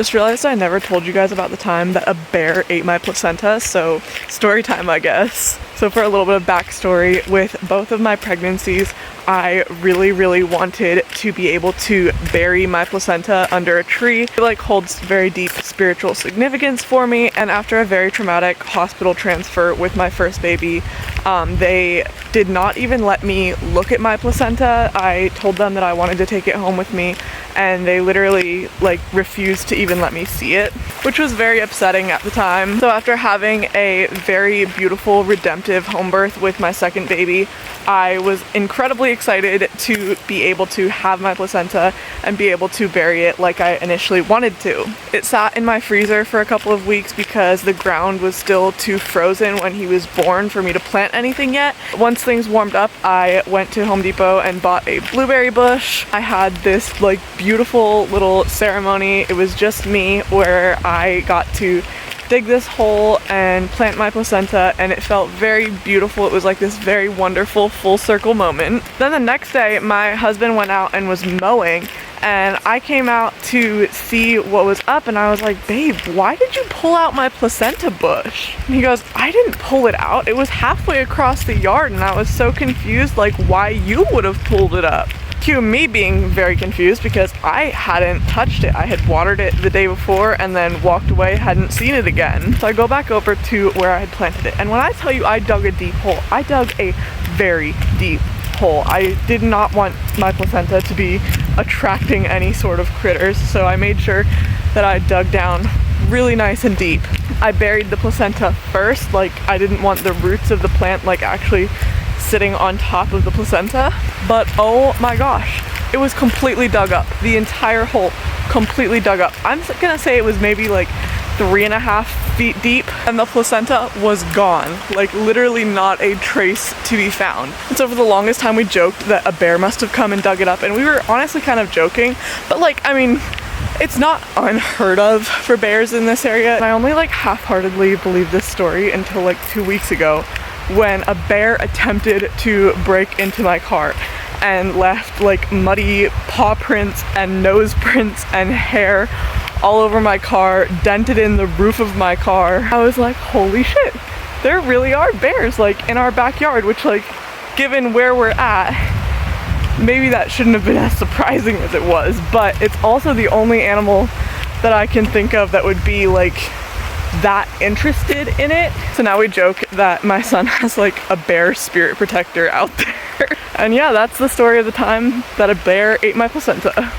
Just realized I never told you guys about the time that a bear ate my placenta, so story time, I guess. So for a little bit of backstory, with both of my pregnancies, I really wanted to be able to bury my placenta under a tree. It like holds very deep spiritual significance for me, and after a very traumatic hospital transfer with my first baby, they did not even let me look at my placenta. I told them that I wanted to take it home with me, and they literally like refused to even let me see it, which was very upsetting at the time. So after having a very beautiful redemptive home birth with my second baby, I was incredibly excited to be able to have my placenta and be able to bury it like I initially wanted to. It sat in my freezer for a couple of weeks because the ground was still too frozen when he was born for me to plant anything yet. Once things warmed up, I went to Home Depot and bought a blueberry bush. I had this like beautiful little ceremony. It was just me where I got to dig this hole and plant my placenta, and it felt very beautiful. It was like this very wonderful full circle moment. Then the next day, my husband went out and was mowing, and I came out to see what was up, and I was like, babe, why did you pull out my placenta bush? And he goes, I didn't pull it out. It was halfway across the yard, and I was so confused like why you would have pulled it up. Cue me being very confused because I hadn't touched it. I had watered it the day before and then walked away, hadn't seen it again. So I go back over to where I had planted it. And when I tell you I dug a deep hole, I dug a very deep hole. I did not want my placenta to be attracting any sort of critters, so I made sure that I dug down really nice and deep. I buried the placenta first, like I didn't want the roots of the plant like actually sitting on top of the placenta, but oh my gosh, it was completely dug up. The entire hole completely dug up. I'm gonna say it was maybe like 3.5 feet deep, and the placenta was gone. Like literally not a trace to be found. And so for the longest time we joked that a bear must have come and dug it up, and we were honestly kind of joking, but like, I mean, it's not unheard of for bears in this area. And I only like half-heartedly believed this story until like 2 weeks ago, when a bear attempted to break into my car and left like muddy paw prints and nose prints and hair all over my car, dented in the roof of my car. I was like, holy shit, there really are bears like in our backyard, which like, given where we're at, maybe that shouldn't have been as surprising as it was, but it's also the only animal that I can think of that would be like that interested in it. So now we joke that my son has like a bear spirit protector out there. And yeah, that's the story of the time that a bear ate my placenta.